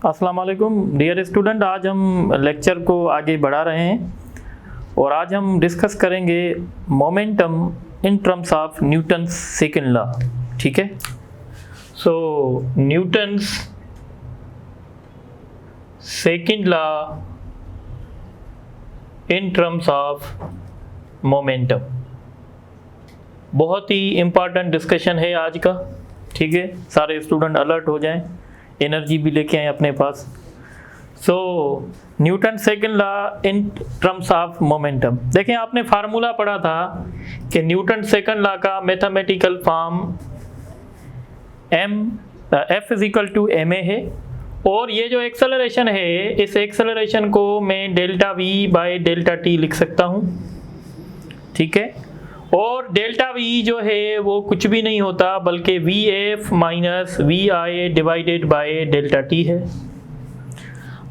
अस्सलाम वालेकुम dear student, आज हम लेक्चर को आगे बढ़ा रहे हैं और आज हम डिस्कस करेंगे momentum in terms of Newton's second law. ठीक है, so Newton's second law in terms of momentum, बहुत ही इम्पॉर्टेंट डिस्कशन है आज का। ठीक है, सारे स्टूडेंट अलर्ट हो जाएं, एनर्जी भी लेके आए अपने पास। So Newton second law in terms of momentum, देखें आपने फार्मूला पढ़ा था कि न्यूटन सेकंड लॉ का मैथमेटिकल फॉर्म F = ma है, और ये जो एक्सेलरेशन है, इस एक्सेलरेशन को मैं delta v by delta t लिख सकता हूँ। ठीक है, और डेल्टा v जो है वो कुछ भी नहीं होता बल्कि vf minus vi divided by delta t है।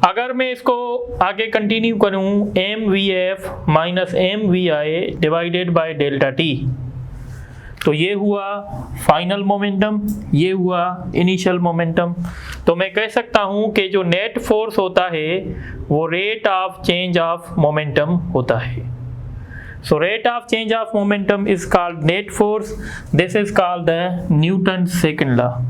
अगर मैं इसको आगे कंटिन्यू करूं, mvf minus mvi divided by delta t, तो ये हुआ फाइनल मोमेंटम, ये हुआ इनिशियल मोमेंटम। तो मैं कह सकता हूं कि जो नेट फोर्स होता है वो rate of change of momentum होता है। So rate of change of momentum is called net force. This is called the Newton's second law.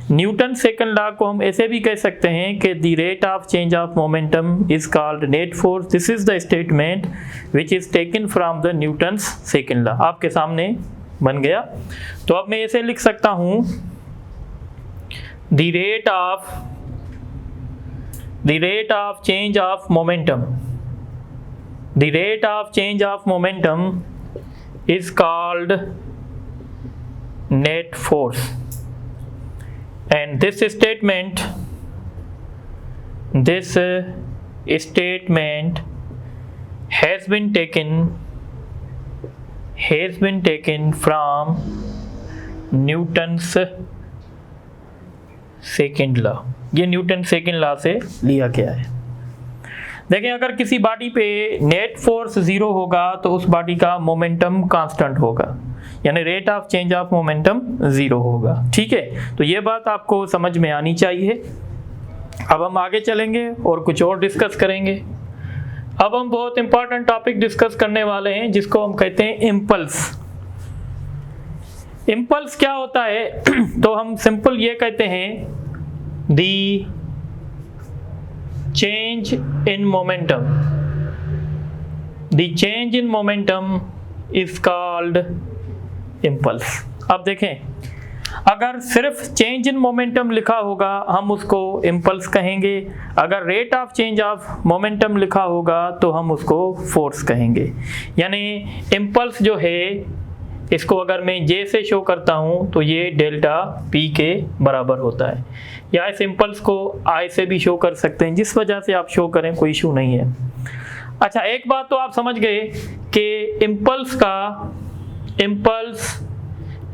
Newton's second law को हम ऐसे भी कह सकते हैं कि the rate of change of momentum is called net force. This is the statement which is taken from the Newton's second law. आपके सामने बन गया। तो अब मैं ऐसे लिख सकता हूँ the rate of change of momentum. The rate of change of momentum is called net force, and this statement has been taken from Newton's second law. ये न्यूटन सेकंड लॉ से लिया गया है। देखिए, अगर किसी बॉडी पे नेट फोर्स 0 होगा तो उस बॉडी का मोमेंटम कांस्टेंट होगा, यानी rate of change of momentum 0 होगा। ठीक है, तो ये बात आपको समझ में आनी चाहिए। अब हम आगे चलेंगे और कुछ और डिस्कस करेंगे। अब हम बहुत इंपॉर्टेंट टॉपिक डिस्कस करने वाले हैं जिसको हम कहते हैं इम्पल्स। इम्पल्स क्या होता है? तो हम सिंपल ये कहते हैं दी change in momentum. The change in momentum is called impulse. अब देखें, अगर सिर्फ चेंज इन मोमेंटम लिखा होगा हम उसको इम्पल्स कहेंगे, अगर rate of change of momentum लिखा होगा तो हम उसको फोर्स कहेंगे। यानी इम्पल्स जो है, इसको अगर मैं J से शो करता हूँ तो ये डेल्टा P के बराबर होता है, या इस इम्पल्स को I से भी शो कर सकते हैं, जिस वजह से आप शो करें कोई इशू नहीं है। अच्छा, एक बात तो आप समझ गए कि impulse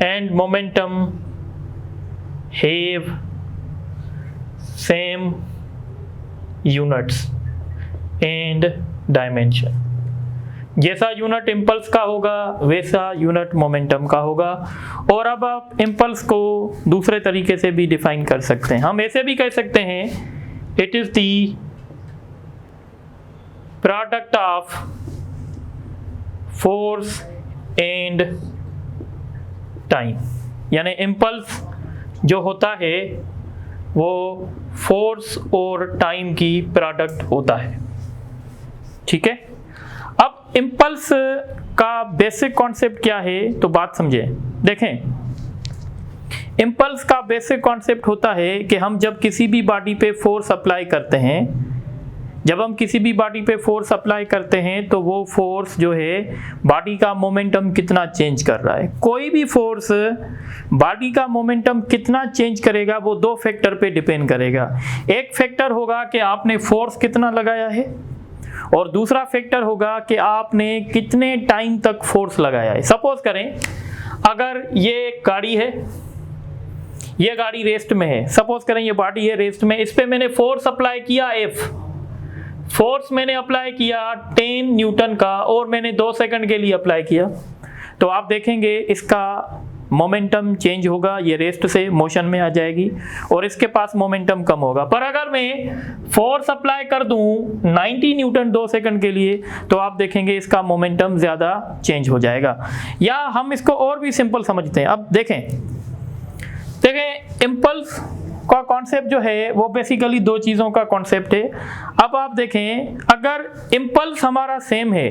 and momentum have same units and dimension. जैसा यूनिट इम्पल्स का होगा वैसा यूनिट मोमेंटम का होगा। और अब आप इम्पल्स को दूसरे तरीके से भी डिफाइन कर सकते हैं। हम ऐसे भी कह सकते हैं it is the product of force and time, यानी इम्पल्स जो होता है वो फोर्स और टाइम की प्रोडक्ट होता है। ठीक है, अब इम्पल्स का बेसिक कॉन्सेप्ट क्या है तो बात समझें। देखें, इम्पल्स का बेसिक कॉन्सेप्ट होता है कि हम जब किसी भी बॉडी पे फोर्स अप्लाई करते हैं, तो वो फोर्स जो है बॉडी का मोमेंटम कितना चेंज कर रहा है। कोई भी फोर्स बॉडी का मोमेंटम कितना चेंज करेगा वो दो फैक्टर पे डिपेंड करेगा। एक फैक्टर होगा कि आपने फोर्स कितना लगाया है, और दूसरा फैक्टर होगा कि आपने कितने टाइम तक फोर्स लगाया है। सपोज करें, अगर ये गाड़ी है, ये गाड़ी रेस्ट में है, सपोज करें ये बॉडी है रेस्ट में, इस पे मैंने फोर्स अप्लाई किया F, फोर्स मैंने अप्लाई किया 10 न्यूटन का, और मैंने 2 सेकंड के लिए अप्लाई किया, तो आप देखेंगे इसका मोमेंटम चेंज होगा, ये रेस्ट से मोशन में आ जाएगी और इसके पास मोमेंटम कम होगा। पर अगर मैं फोर्स अप्लाई कर दूं 90 न्यूटन 2 सेकंड के लिए तो आप देखेंगे इसका मोमेंटम ज़्यादा चेंज हो जाएगा। या हम इसको और भी सिंपल समझते हैं। अब देखें इम्पल्स का कॉन्सेप्ट जो है वो बेसिकली दो चीज़ों का कॉन्सेप्ट है। अब आप देखें अगर इम्पल्स हमारा सेम है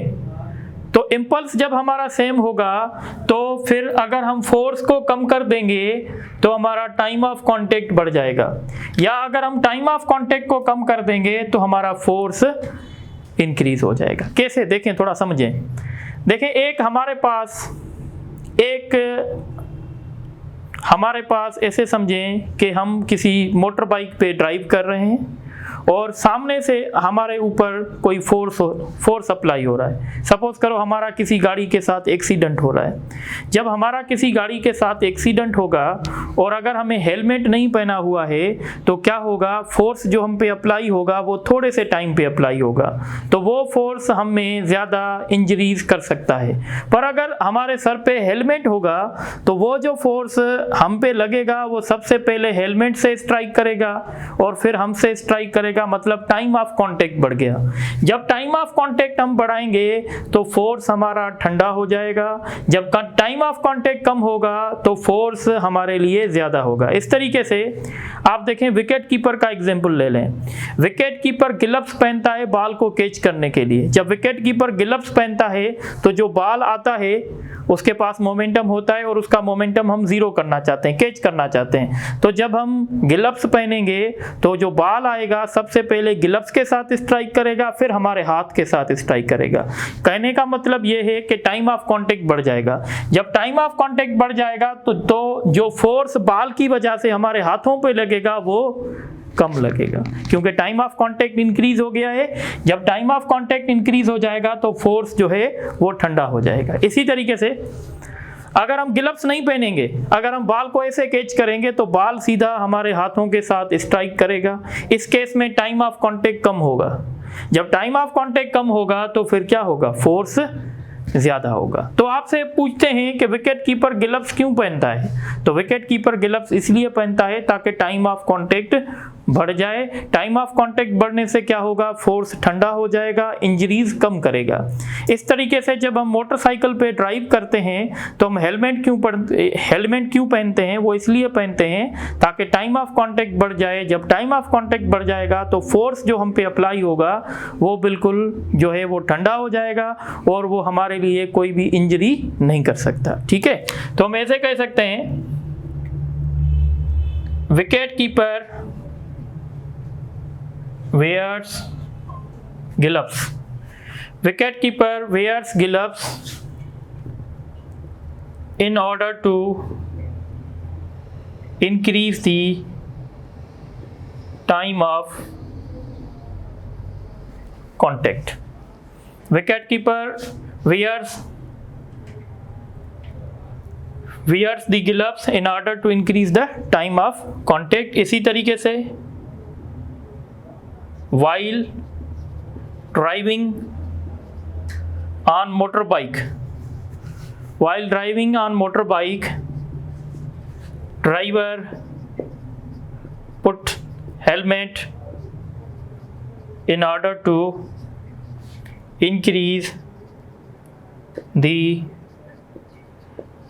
तो इम्पल्स जब हमारा सेम होगा तो फिर अगर हम फोर्स को कम कर देंगे तो हमारा टाइम ऑफ कांटेक्ट बढ़ जाएगा, या अगर हम टाइम ऑफ कांटेक्ट को कम कर देंगे तो हमारा फोर्स इंक्रीज हो जाएगा। कैसे देखें, थोड़ा समझें। देखें हमारे पास ऐसे समझें कि हम किसी मोटर बाइक पे ड्राइव कर रहे हैं और सामने से हमारे ऊपर कोई फोर्स अप्लाई हो रहा है। सपोज करो हमारा किसी गाड़ी के साथ एक्सीडेंट हो रहा है। जब हमारा किसी गाड़ी के साथ एक्सीडेंट होगा और अगर हमें हेलमेट नहीं पहना हुआ है तो क्या होगा, फोर्स जो हम पे अप्लाई होगा वो थोड़े से टाइम पे अप्लाई होगा, तो वो फोर्स हमें ज़्यादा इंजरीज कर सकता है। पर अगर हमारे सर पे हेलमेट होगा तो वो जो फोर्स हम पे लगेगा वो सबसे पहले हेलमेट से स्ट्राइक करेगा और फिर हमसे स्ट्राइक करेगा, मतलब टाइम ऑफ कांटेक्ट बढ़ गया। जब टाइम ऑफ कांटेक्ट हम बढ़ाएंगे तो फोर्स हमारा ठंडा हो जाएगा, जब टाइम ऑफ कांटेक्ट कम होगा तो फोर्स हमारे लिए ज्यादा होगा। इस तरीके से आप देखें, विकेट कीपर का एग्जांपल ले लें। विकेट कीपर ग्लव्स पहनता है बाल को कैच करने के लिए। जब विकेट कीपर ग्लव्स पहनता है तो जो बाल आता है उसके पास मोमेंटम होता है और उसका मोमेंटम हम जीरो करना चाहते हैं, कैच करना चाहते हैं। तो जब हम ग्लव्स पहनेंगे तो जो बाल आएगा सबसे पहले ग्लव्स के साथ स्ट्राइक करेगा, फिर हमारे हाथ के साथ स्ट्राइक करेगा। कहने का मतलब ये है कि टाइम ऑफ कांटेक्ट बढ़ जाएगा। जब टाइम ऑफ कांटेक्ट बढ़ जाएगा तो जो फोर्स बाल की वजह से हमारे हाथों पे लगेगा वो कम लगेगा, क्योंकि टाइम ऑफ कांटेक्ट इंक्रीज हो गया है। जब टाइम ऑफ कांटेक्ट इंक्रीज हो जाएगा तो फोर्स जो है वो ठंडा हो जाएगा। इसी तरीके से अगर हम ग्लव्स नहीं पहनेंगे, अगर हम बाल को ऐसे कैच करेंगे तो बाल सीधा हमारे हाथों के साथ स्ट्राइक करेगा। इस केस में टाइम ऑफ कांटेक्ट कम होगा। जब टाइम ऑफ कांटेक्ट कम होगा तो फिर क्या होगा, फोर्स ज्यादा होगा। तो आपसे पूछते हैं कि विकेट कीपर ग्लव्स क्यों पहनता है, तो विकेट कीपर ग्लव्स इसलिए पहनता है ताकि टाइम ऑफ कांटेक्ट बढ़ जाए। टाइम ऑफ कांटेक्ट बढ़ने से क्या होगा, फोर्स ठंडा हो जाएगा, इंजरीज कम करेगा। इस तरीके से जब हम मोटरसाइकिल पे ड्राइव करते हैं तो हम हेलमेट क्यों पहनते हैं, वो इसलिए पहनते हैं ताकि टाइम ऑफ कांटेक्ट बढ़ जाए। जब टाइम ऑफ कांटेक्ट बढ़ जाएगा तो फोर्स जो हम पे अप्लाई होगा वो बिल्कुल जो है वो ठंडा हो जाएगा और वो हमारे लिए कोई भी इंजरी नहीं कर सकता। ठीक है, तो हम ऐसे कह सकते हैं wicket keeper wears gloves. Wicket keeper wears gloves in order to increase the time of contact. Wicket keeper wears the gloves in order to increase the time of contact. इसी तरीके से while driving on motorbike, driver put helmet in order to increase the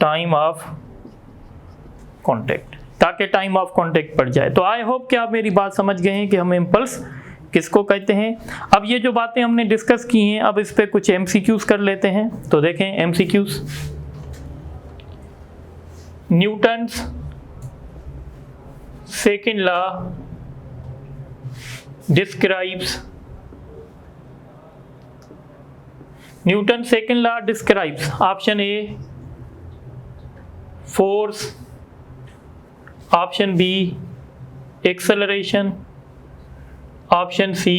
time of contact, ताकि time of contact बढ़ जाए। तो I hope कि आप मेरी बात समझ गए हैं कि हम इम्पल्स किसको कहते हैं। अब ये जो बातें हमने डिस्कस की हैं, अब इस पे कुछ एमसीक्यूज कर लेते हैं। तो देखें MCQs. Newton's second law describes option A force, option B acceleration, option C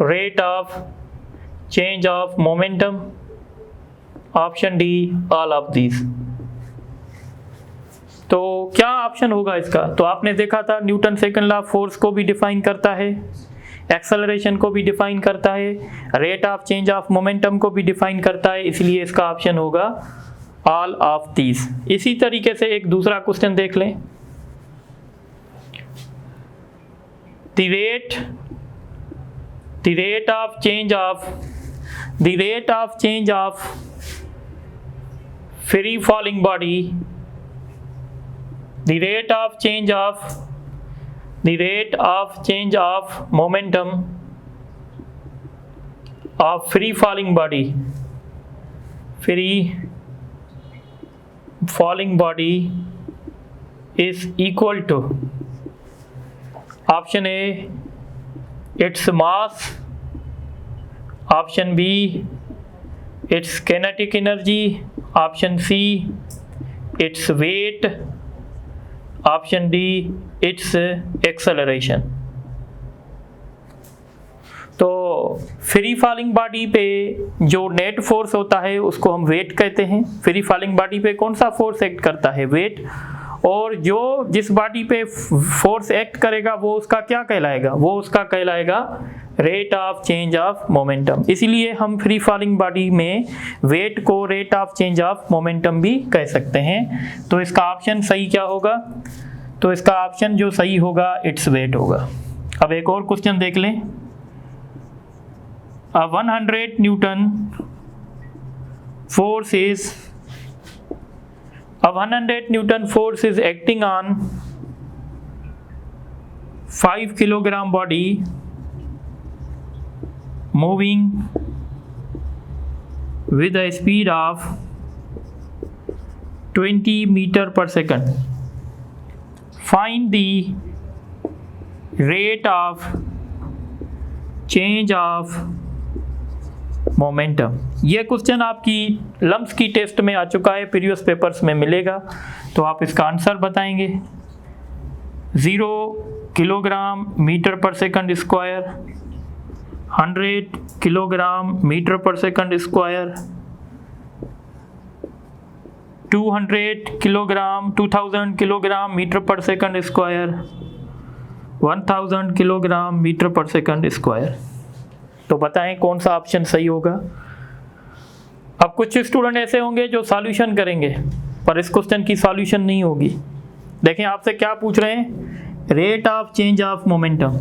rate of change of momentum, option D all of these. तो क्या ऑप्शन होगा इसका, तो आपने देखा था न्यूटन सेकंड लॉ फोर्स को भी डिफाइन करता है, एक्सेलरेशन को भी डिफाइन करता है, rate of change of momentum को भी डिफाइन करता है, इसलिए इसका ऑप्शन होगा ऑल ऑफ दीज। इसी तरीके से एक दूसरा क्वेश्चन देख लें। The rate of change of free falling body, the rate of change of momentum of free falling body is equal to option A its mass, option B its kinetic energy, option C its weight, option D its acceleration। तो free falling body पे जो net force होता है उसको हम wait कहते हैं। Free falling body पे कौन सा फोर्स एक्ट करता है? वेट। और जो जिस बॉडी पे फोर्स एक्ट करेगा वो उसका क्या कहलाएगा? वो उसका कहलाएगा rate of change of momentum. इसीलिए हम फ्री फॉलिंग बॉडी में वेट को rate of change of momentum भी कह सकते हैं। तो इसका ऑप्शन सही क्या होगा? तो इसका ऑप्शन जो सही होगा इट्स वेट होगा। अब एक और क्वेश्चन देख लें। 100 Newton force is acting on 5 kilogram body moving with a speed of 20 meter per second. Find the rate of change of momentum. ये क्वेश्चन आपकी लम्स की टेस्ट में आ चुका है, प्रीवियस पेपर्स में मिलेगा। तो आप इसका आंसर बताएंगे। 0 kilogram metre per second square, 100 kilogram metre per second square, 200 kilogram 2000 kilogram metre per second square, 1000 kilogram metre per second square. तो बताएं कौन सा ऑप्शन सही होगा। अब कुछ स्टूडेंट ऐसे होंगे जो सॉल्यूशन करेंगे पर इस क्वेश्चन की सॉल्यूशन नहीं होगी। देखें आपसे क्या पूछ रहे हैं? Rate of change of momentum.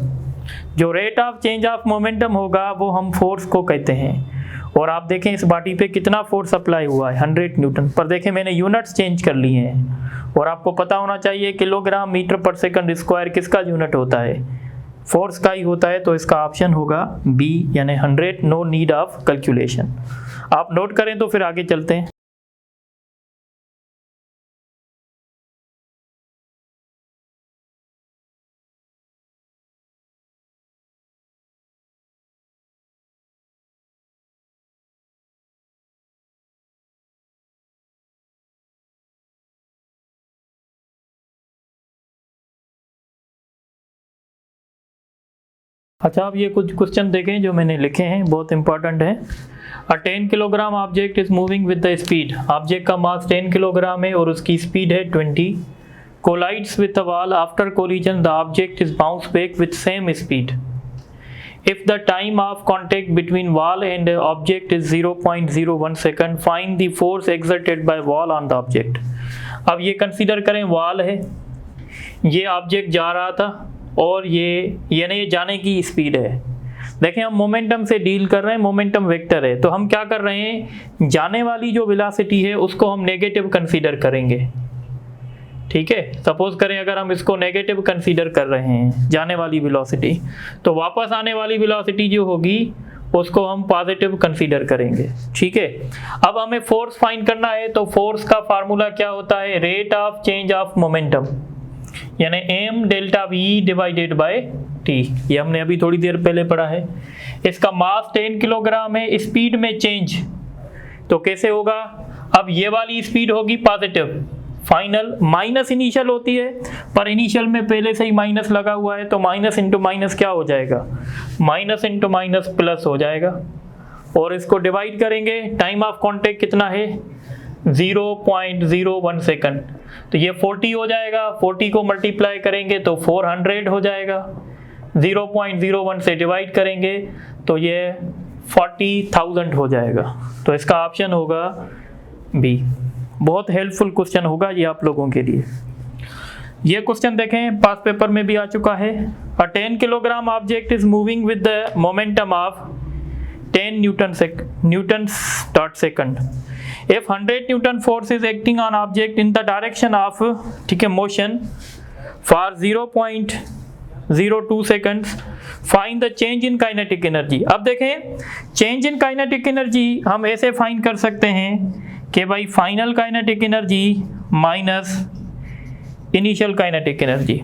जो rate of change of momentum होगा वो हम फोर्स को कहते हैं। और आप देखें इस बॉडी पे कितना फोर्स अप्लाई हुआ है, 100 न्यूटन। पर देखें मैंने यूनिट्स चेंज कर लिए हैं और आपको पता होना चाहिए kilogram metre per second square किसका यूनिट होता है? फोर्स का ही होता है। तो इसका ऑप्शन होगा बी यानी 100, नो नीड ऑफ कैलकुलेशन। आप नोट करें तो फिर आगे चलते हैं। अच्छा, अब ये कुछ क्वेश्चन देखें जो मैंने लिखे हैं, बहुत इंपॉर्टेंट है। अ 10 kilogram object is moving with the speed. Object का मास 10 किलोग्राम है और उसकी स्पीड है 20। Collides with the wall. After collision the object is bounce back with same speed. If the time of contact between wall and object is 0.01 second, find the force exerted by wall on the object। अब ये consider करें wall है, ये object जा रहा था और ये जाने की स्पीड है। देखें हम मोमेंटम से डील कर रहे हैं, मोमेंटम वेक्टर है। तो हम क्या कर रहे हैं, जाने वाली जो वेलोसिटी है उसको हम नेगेटिव कंसीडर करेंगे। ठीक है, सपोज करें अगर हम इसको नेगेटिव कंसीडर कर रहे हैं जाने वाली वेलोसिटी, तो वापस आने वाली वेलोसिटी जो होगी उसको हम पॉजिटिव कंसीडर करेंगे। ठीक है, अब हमें फोर्स फाइंड करना है। तो फोर्स का फार्मूला क्या होता है? Rate of change of momentum यानी m delta v divided by t। ये हमने अभी थोड़ी देर पहले पढ़ा है। इसका मास 10 किलोग्राम है, स्पीड में चेंज तो कैसे होगा? अब ये वाली स्पीड होगी पॉजिटिव, फाइनल माइनस इनिशियल होती है, पर इनिशियल में पहले से ही माइनस लगा हुआ है तो माइनस इंटू माइनस क्या हो जाएगा? माइनस इंटू माइनस प्लस हो जाएगा। और इसको डिवाइड करेंगे, टाइम ऑफ कांटेक्ट कितना है? 0.01 सेकंड। तो ये 40 हो जाएगा, 40 को मल्टीप्लाई करेंगे तो 400 हो जाएगा। 0.01 से डिवाइड करेंगे तो ये 40,000 हो जाएगा। तो इसका ऑप्शन होगा बी। बहुत हेल्पफुल क्वेश्चन होगा ये आप लोगों के लिए। ये क्वेश्चन देखें, पास पेपर में भी आ चुका है। अ 10 kilogram object is moving with the momentum of 10 Newton's dot second. If 100 Newton force is acting on object in the direction of, ठीक है, motion for 0.02 seconds, find the change in kinetic energy। अब देखें, change in kinetic energy हम ऐसे find कर सकते हैं कि भाई final kinetic energy minus initial kinetic energy,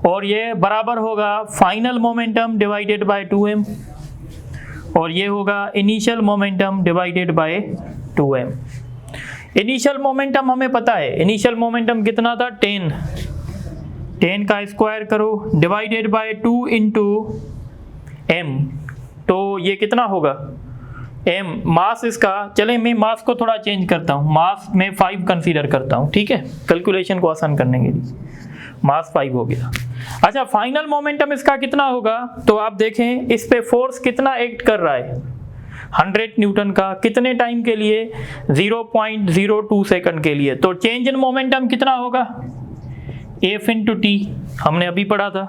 और ये बराबर होगा final momentum divided by 2m, और ये होगा initial momentum divided by 2m। Initial momentum हमें पता है, इनिशियल मोमेंटम कितना था 10 का स्क्वायर करो डिवाइडेड बाय 2 इंटू m, तो ये कितना होगा m। मास इसका, चले मैं मास को थोड़ा चेंज करता हूँ, मास में 5 कंसीडर करता हूँ, ठीक है, कैलकुलेशन को आसान करने के लिए। मास 5 हो गया। अच्छा, फाइनल मोमेंटम इसका कितना होगा, तो आप देखें इस पे फोर्स कितना एक्ट कर रहा है, 100 न्यूटन का, कितने टाइम के लिए, 0.02 सेकंड के लिए। तो चेंज इन मोमेंटम कितना होगा, F इंटू टी, हमने अभी पढ़ा था।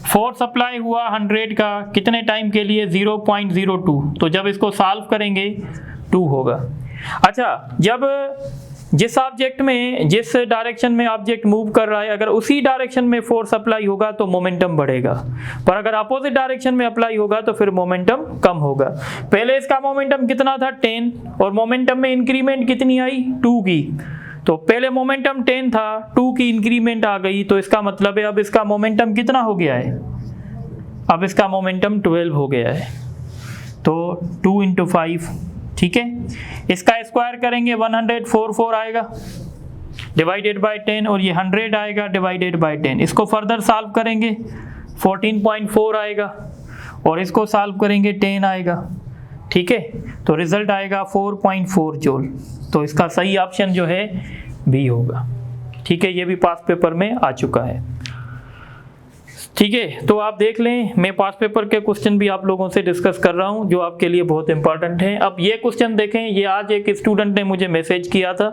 फोर्स अप्लाई हुआ 100 का, कितने टाइम के लिए, 0.02, तो जब इसको सॉल्व करेंगे 2 होगा। अच्छा, जब जिस ऑब्जेक्ट में, जिस डायरेक्शन में ऑब्जेक्ट मूव कर रहा है, अगर उसी डायरेक्शन में फोर्स अप्लाई होगा तो मोमेंटम बढ़ेगा, पर अगर अपोजिट डायरेक्शन में अप्लाई होगा तो फिर मोमेंटम कम होगा। पहले इसका मोमेंटम कितना था 10, और मोमेंटम में इंक्रीमेंट कितनी आई 2 की, तो पहले मोमेंटम 10 था, 2 की इंक्रीमेंट आ गई, तो इसका मतलब है अब इसका मोमेंटम कितना हो गया है, अब इसका मोमेंटम 12 हो गया है। तो 2 इंटू 5, ठीक है, इसका स्क्वायर करेंगे 144 आएगा डिवाइडेड बाय 10, और ये 100 आएगा डिवाइडेड बाय 10। इसको फर्दर सॉल्व करेंगे 14.4 आएगा, और इसको सॉल्व करेंगे 10 आएगा, ठीक है, तो रिजल्ट आएगा 4.4 जूल। तो इसका सही ऑप्शन जो है बी होगा, ठीक है, ये भी पास पेपर में आ चुका है, ठीक है। तो आप देख लें, मैं पास पेपर के क्वेश्चन भी आप लोगों से डिस्कस कर रहा हूं जो आपके लिए बहुत इंपॉर्टेंट हैं। अब ये क्वेश्चन देखें, ये आज एक स्टूडेंट ने मुझे मैसेज किया था,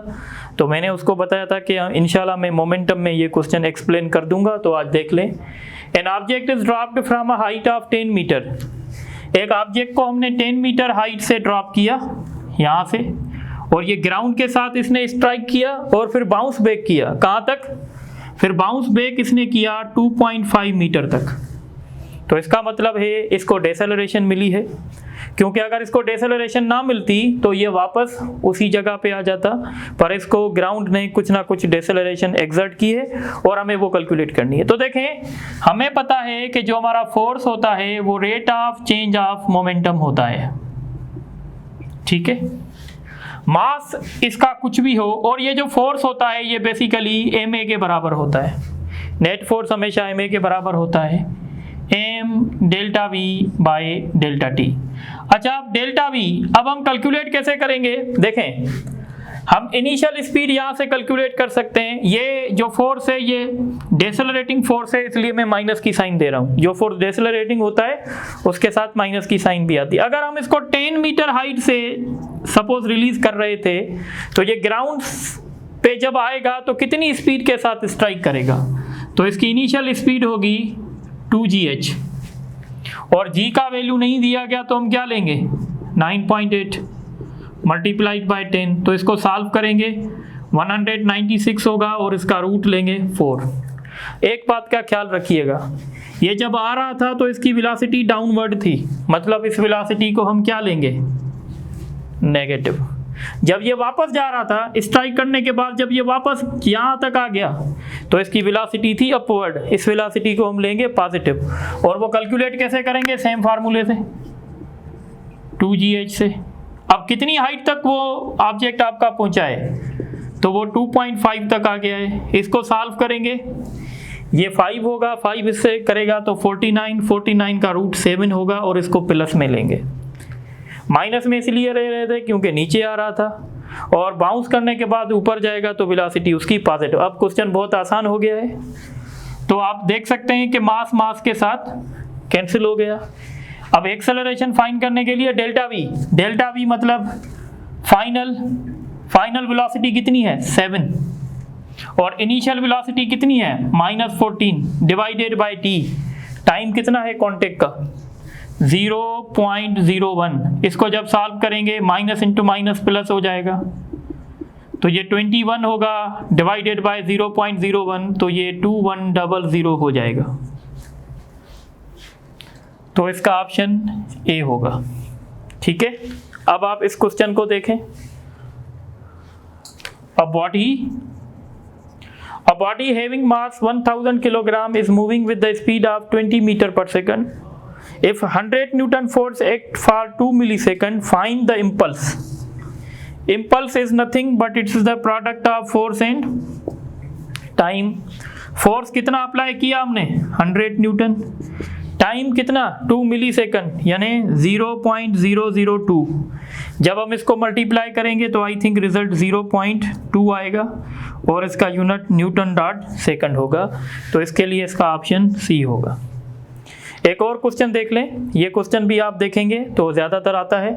तो मैंने उसको बताया था कि इंशाल्लाह मैं मोमेंटम में ये क्वेश्चन एक्सप्लेन कर दूंगा, तो आज देख लें। An object is dropped from a height of 10 metre. एक ऑब्जेक्ट को हमने 10 मीटर हाइट से ड्रॉप किया यहाँ से, और ये ग्राउंड के साथ इसने स्ट्राइक किया और फिर बाउंस बैक किया, कहाँ तक, फिर बाउंस बैक इसने किया 2.5 मीटर तक। तो इसका मतलब है इसको डेसेलरेशन मिली है, क्योंकि अगर इसको डेसेलरेशन ना मिलती तो ये वापस उसी जगह पे आ जाता, पर इसको ग्राउंड ने कुछ ना कुछ डेसेलरेशन एक्सर्ट की है, और हमें वो कैलकुलेट करनी है। तो देखें, हमें पता है कि जो हमारा फोर्स होता है वो rate of change of momentum होता है, ठीक है। मास इसका कुछ भी हो, और ये जो फोर्स होता है ये बेसिकली ma के बराबर होता है। नेट फोर्स हमेशा ma के बराबर होता है, m delta v by delta t। अच्छा, अब डेल्टा v अब हम कैलकुलेट कैसे करेंगे, देखें, हम इनिशियल स्पीड यहाँ से कैलकुलेट कर सकते हैं। ये जो फोर्स है ये डेसेलरेटिंग फोर्स है, इसलिए मैं माइनस की साइन दे रहा हूँ। जो फोर्स डेसेलरेटिंग होता है उसके साथ माइनस की साइन भी आती है। अगर हम इसको 10 मीटर हाइट से सपोज रिलीज कर रहे थे, तो ये ग्राउंड पे जब आएगा तो कितनी स्पीड के साथ स्ट्राइक करेगा, तो इसकी इनिशियल स्पीड होगी 2gh, और g का वैल्यू नहीं दिया गया तो हम क्या लेंगे 9.8 मल्टीप्लाइड बाय 10, तो इसको सॉल्व करेंगे 196 होगा, और इसका रूट लेंगे 4। एक बात का ख्याल रखिएगा, ये जब आ रहा था तो इसकी वेलोसिटी डाउनवर्ड थी, मतलब इस वेलोसिटी को हम क्या लेंगे नेगेटिव। जब ये वापस जा रहा था स्ट्राइक करने के बाद, जब ये वापस यहाँ तक आ गया तो इसकी वेलोसिटी थी अपवर्ड, इस वेलोसिटी को हम लेंगे पॉजिटिव। और वो कैलकुलेट कैसे करेंगे, सेम फार्मूले से 2gh से। अब कितनी हाइट तक वो ऑब्जेक्ट आपका पहुंचा है, तो वो 2.5 तक आ गया है। इसको सॉल्व करेंगे, ये 5 होगा, 5 इससे करेगा तो 49 का रूट 7 होगा, और इसको प्लस में लेंगे। माइनस में इसलिए रह रहे थे क्योंकि नीचे आ रहा था, और बाउंस करने के बाद ऊपर जाएगा तो वेलोसिटी उसकी पॉजिटिव। अब क्वेश्चन बहुत आसान हो गया है, तो आप देख सकते हैं कि मास के साथ कैंसिल हो गया। अब एक्सेलरेशन फाइंड करने के लिए डेल्टा वी मतलब फाइनल फाइनल वेलोसिटी कितनी है 7 और इनिशियल वेलोसिटी कितनी है -14 डिवाइडेड बाय t। टाइम कितना है कांटेक्ट का 0.01। इसको जब सॉल्व करेंगे माइनस इंटू माइनस प्लस हो जाएगा, तो ये 21 होगा डिवाइडेड बाय 0.01, तो ये 2100 हो जाएगा। तो इसका ऑप्शन ए होगा। ठीक है, अब आप इस क्वेश्चन को देखें। A body having mass 1000 kg is moving with the speed of 20 meter per second. If 100 Newton force act for 2 milliseconds, find the impulse. Impulse is nothing but it's the product of force and time. Force कितना apply किया हमने 100 Newton, time कितना 2 millisecond यानी 0.002। जब हम इसको multiply करेंगे तो आई थिंक रिजल्ट 0.2 आएगा और इसका यूनिट न्यूटन डॉट सेकंड होगा। तो इसके लिए इसका ऑप्शन सी होगा। एक और क्वेश्चन देख लें, ये क्वेश्चन भी आप देखेंगे तो ज़्यादातर आता है।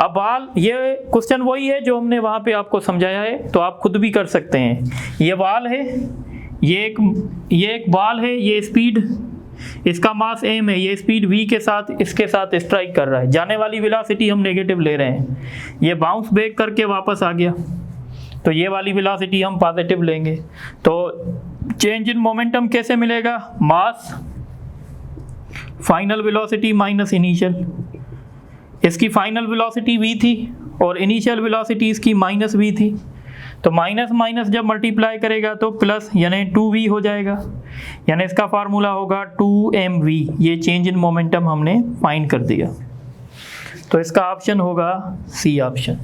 अब बाल, ये क्वेश्चन वही है जो हमने वहाँ पे आपको समझाया है, तो आप खुद भी कर सकते हैं। ये बाल है, ये एक बाल है, ये स्पीड, इसका मास m है, ये स्पीड v के साथ इसके साथ स्ट्राइक कर रहा है। जाने वाली वेलोसिटी हम नेगेटिव ले रहे हैं, ये बाउंस बैक करके वापस आ गया, तो ये वाली वेलोसिटी हम पॉजिटिव लेंगे। तो चेंज इन मोमेंटम कैसे मिलेगा, मास फाइनल वेलोसिटी माइनस इनिशियल। इसकी फाइनल वेलोसिटी v थी और इनिशियल वेलोसिटी इसकी माइनस v थी, तो माइनस माइनस जब मल्टीप्लाई करेगा तो प्लस यानी 2v हो जाएगा, यानी इसका फार्मूला होगा 2mv। ये चेंज इन मोमेंटम हमने फाइंड कर दिया, तो इसका ऑप्शन होगा सी ऑप्शन।